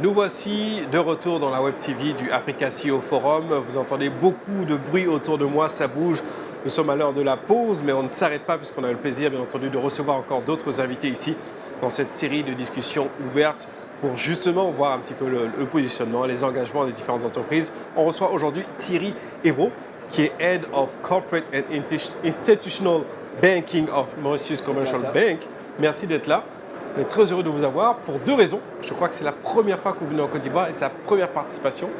Nous voici de retour dans la Web TV du Africa CEO Forum. Vous entendez beaucoup de bruit autour de moi, ça bouge. Nous sommes à l'heure de la pause, mais on ne s'arrête pas puisqu'on a le plaisir, bien entendu, de recevoir encore d'autres invités ici dans cette série de discussions ouvertes pour justement voir un petit peu le positionnement, les engagements des différentes entreprises. On reçoit aujourd'hui Thierry Hérault, qui est Head of Corporate and Institutional Banking of Mauritius Commercial Bank. Merci d'être là. On est très heureux de vous avoir pour deux raisons. Je crois que c'est la première fois que vous venez en Côte d'Ivoire et c'est la première participation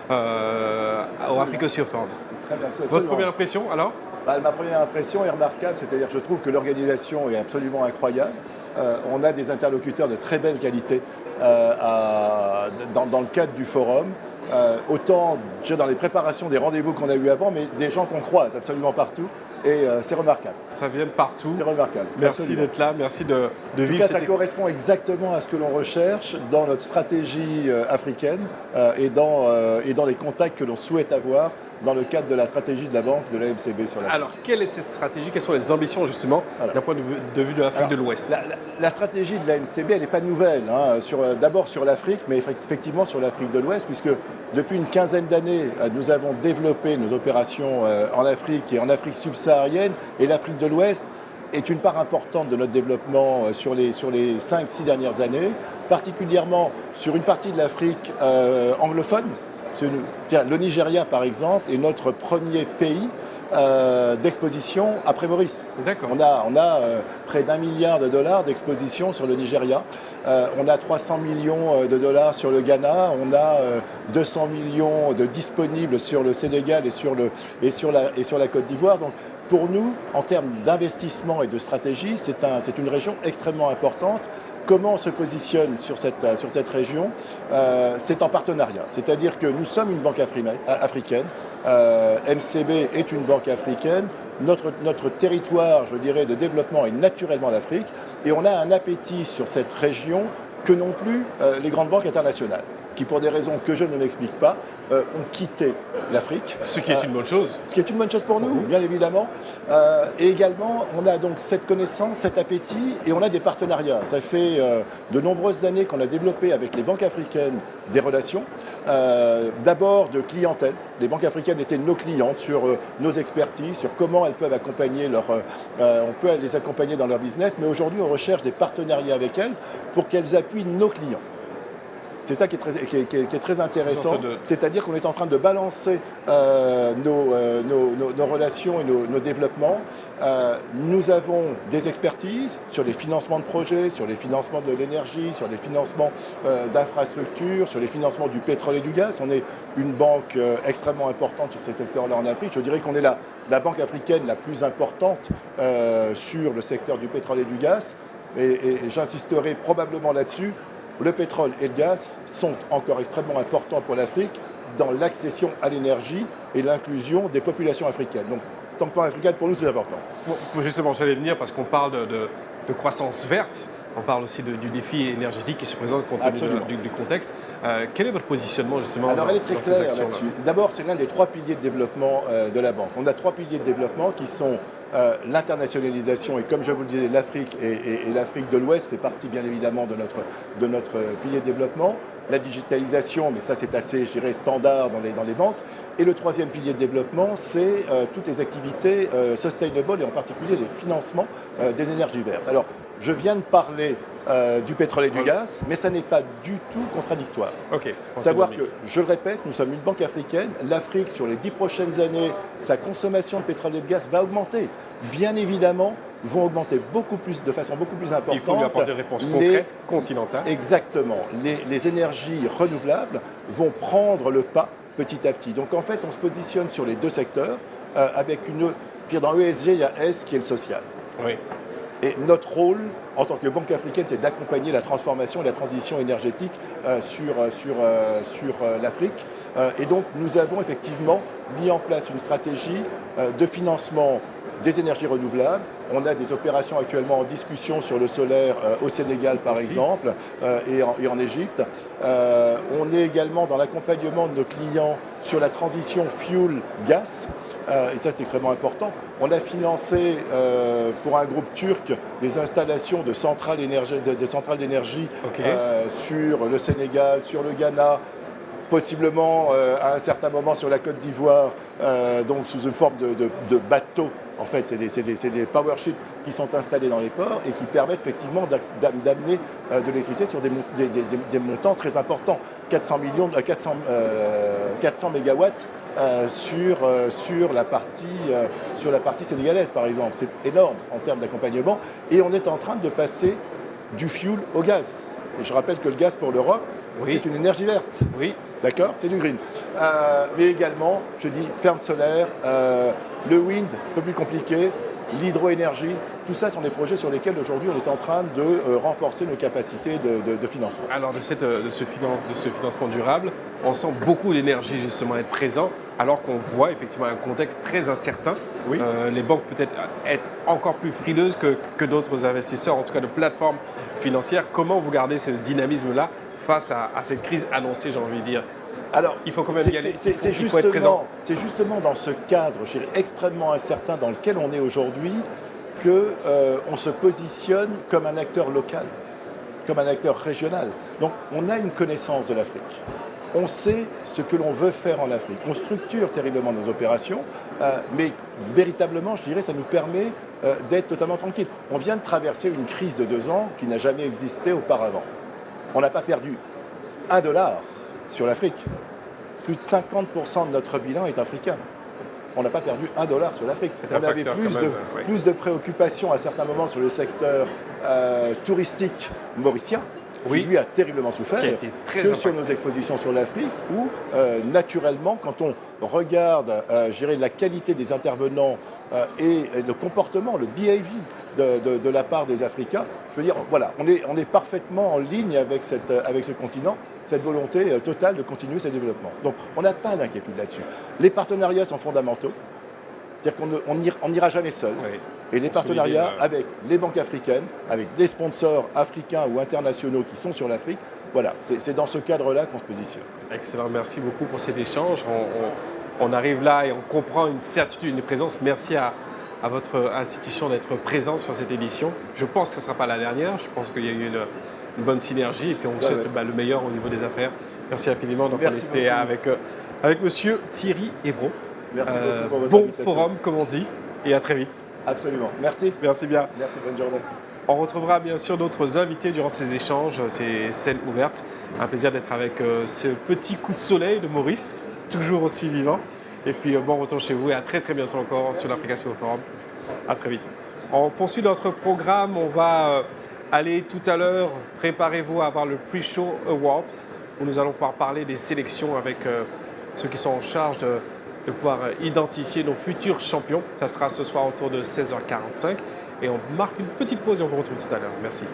au Africa CEO Forum. Très bien, absolument. Votre première impression alors? Ma première impression est remarquable, c'est-à-dire que je trouve que l'organisation est absolument incroyable. On a des interlocuteurs de très belle qualité dans le cadre du forum. Autant dans les préparations des rendez-vous qu'on a eu avant, mais des gens qu'on croise absolument partout. Et c'est remarquable. Ça vient de partout. C'est remarquable. Merci d'être là, merci de vivre. En tout cas, ça correspond exactement à ce que l'on recherche dans notre stratégie africaine et dans les contacts que l'on souhaite avoir dans le cadre de la stratégie de la banque de la MCB sur l'Afrique. Alors, quelle est cette stratégie? Quelles sont les ambitions justement d'un point de vue de l'Afrique de l'Ouest? La stratégie de la MCB, elle n'est pas nouvelle. D'abord sur l'Afrique, mais effectivement sur l'Afrique de l'Ouest, puisque depuis une quinzaine d'années, nous avons développé nos opérations en Afrique et en Afrique subsaharienne, et l'Afrique de l'Ouest est une part importante de notre développement sur les 5-6 dernières années, particulièrement sur une partie de l'Afrique anglophone. Le Nigeria, par exemple, est notre premier pays d'exposition après Maurice. On a près d'1 milliard de dollars d'exposition sur le Nigeria. On a 300 millions de dollars sur le Ghana. On a 200 millions de disponibles sur le Sénégal et sur la Côte d'Ivoire. Donc, pour nous, en termes d'investissement et de stratégie, c'est une région extrêmement importante. Comment on se positionne sur cette région? C'est en partenariat. C'est-à-dire que nous sommes une banque africaine. MCB est une banque africaine. Notre territoire, je dirais, de développement est naturellement l'Afrique. Et on a un appétit sur cette région que non plus les grandes banques internationales, qui, pour des raisons que je ne m'explique pas, ont quitté l'Afrique. Ce qui est une bonne chose. Ce qui est une bonne chose pour nous, bien évidemment. Et également, on a donc cette connaissance, cet appétit, et on a des partenariats. Ça fait de nombreuses années qu'on a développé avec les banques africaines des relations. D'abord de clientèle. Les banques africaines étaient nos clientes sur nos expertises, sur comment elles peuvent accompagner on peut les accompagner dans leur business, mais aujourd'hui, on recherche des partenariats avec elles pour qu'elles appuient nos clients. C'est ça qui est très intéressant, c'est-à-dire qu'on est en train de balancer nos relations et nos développements. Nous avons des expertises sur les financements de projets, sur les financements de l'énergie, sur les financements d'infrastructures, sur les financements du pétrole et du gaz. On est une banque extrêmement importante sur ces secteurs-là en Afrique. Je dirais qu'on est la banque africaine la plus importante sur le secteur du pétrole et du gaz. Et j'insisterai probablement là-dessus. Le pétrole et le gaz sont encore extrêmement importants pour l'Afrique dans l'accession à l'énergie et l'inclusion des populations africaines. Donc, tant que pan-africaine, pour nous, c'est important. Justement, j'allais venir parce qu'on parle de croissance verte. On parle aussi du défi énergétique qui se présente compte tenu du contexte. Quel est votre positionnement justement? Alors, elle est très claire là-dessus. D'abord, c'est l'un des 3 piliers de développement de la banque. On a 3 piliers de développement qui sont l'internationalisation, et comme je vous le disais, l'Afrique et l'Afrique de l'Ouest fait partie bien évidemment de notre pilier de développement. La digitalisation, mais ça c'est assez, je dirais, standard dans les banques. Et le 3e pilier de développement, c'est toutes les activités sustainable et en particulier les financements des énergies vertes. Alors, je viens de parler du pétrole et du gaz, mais ça n'est pas du tout contradictoire. Savoir que, je le répète, nous sommes une banque africaine. L'Afrique, sur les 10 prochaines années, sa consommation de pétrole et de gaz va augmenter. Bien évidemment, vont augmenter de façon beaucoup plus importante. Il faut lui apporter des réponses concrètes, continentales. Exactement. Les énergies renouvelables vont prendre le pas petit à petit. Donc en fait, on se positionne sur les deux secteurs avec dans ESG, il y a S qui est le social. Oui. Et notre rôle, en tant que banque africaine, c'est d'accompagner la transformation et la transition énergétique sur l'Afrique. Et donc, nous avons effectivement mis en place une stratégie de financement des énergies renouvelables. On a des opérations actuellement en discussion sur le solaire au Sénégal, par exemple, et en Égypte. On est également dans l'accompagnement de nos clients sur la transition fuel-gaz. Et ça, c'est extrêmement important. On a financé pour un groupe turc des installations de centrales d'énergie sur le Sénégal, sur le Ghana, possiblement à un certain moment sur la Côte d'Ivoire, donc sous une forme de bateau. En fait, c'est des power ships qui sont installés dans les ports et qui permettent effectivement d'amener de l'électricité sur des montants très importants. 400 mégawatts sur la partie sénégalaise, par exemple. C'est énorme en termes d'accompagnement. Et on est en train de passer du fuel au gaz. Et je rappelle que le gaz pour l'Europe, c'est une énergie verte. Oui. D'accord, c'est du green. Mais également, je dis ferme solaire, le wind, un peu plus compliqué, l'hydroénergie, tout ça sont des projets sur lesquels aujourd'hui on est en train de renforcer nos capacités de financement. Alors de ce financement durable, on sent beaucoup d'énergie justement être présent, alors qu'on voit effectivement un contexte très incertain. Oui. Les banques peut-être être encore plus frileuses que d'autres investisseurs, en tout cas de plateformes financières. Comment vous gardez ce dynamisme-là face à cette crise annoncée, j'ai envie de dire? Alors, il faut quand même y aller, il faut être présent. C'est justement dans ce cadre, je dirais, extrêmement incertain dans lequel on est aujourd'hui qu'on se positionne comme un acteur local, comme un acteur régional. Donc on a une connaissance de l'Afrique. On sait ce que l'on veut faire en Afrique. On structure terriblement nos opérations, mais véritablement, je dirais, ça nous permet d'être totalement tranquille. On vient de traverser une crise de 2 ans qui n'a jamais existé auparavant. On n'a pas perdu $1 sur l'Afrique. Plus de 50% de notre bilan est africain. On n'a pas perdu $1 sur l'Afrique. On avait plus de préoccupations à certains moments sur le secteur touristique mauricien, qui lui a terriblement souffert, sur nos expositions sur l'Afrique, où naturellement, quand on regarde la qualité des intervenants et le comportement, le behavior de la part des Africains, je veux dire, voilà, on est parfaitement en ligne avec ce continent, cette volonté totale de continuer ce développement. Donc on n'a pas d'inquiétude là-dessus. Les partenariats sont fondamentaux, c'est-à-dire qu'on n'ira jamais seul. Oui. Et les partenariats avec les banques africaines, avec des sponsors africains ou internationaux qui sont sur l'Afrique, voilà, c'est dans ce cadre-là qu'on se positionne. Excellent, merci beaucoup pour cet échange. On arrive là et on comprend une certitude, une présence. Merci à votre institution d'être présente sur cette édition. Je pense que ce ne sera pas la dernière, je pense qu'il y a eu une bonne synergie et puis on vous souhaite le meilleur au niveau des affaires. Merci infiniment. Donc on était avec monsieur Thierry Hébron. Merci beaucoup pour votre bon invitation. forum, comme on dit, et à très vite. Absolument. Merci. Merci bien. Merci, bonne journée. On retrouvera bien sûr d'autres invités durant ces échanges, ces scènes ouvertes. Un plaisir d'être avec ce petit coup de soleil de Maurice, toujours aussi vivant. Et puis bon retour chez vous et à très bientôt encore sur l'Africa CEO Forum. À très vite. On poursuit notre programme. On va aller tout à l'heure, préparez-vous à avoir le Pre-Show Awards, où nous allons pouvoir parler des sélections avec ceux qui sont en charge de pouvoir identifier nos futurs champions. Ça sera ce soir autour de 16h45. Et on marque une petite pause et on vous retrouve tout à l'heure. Merci.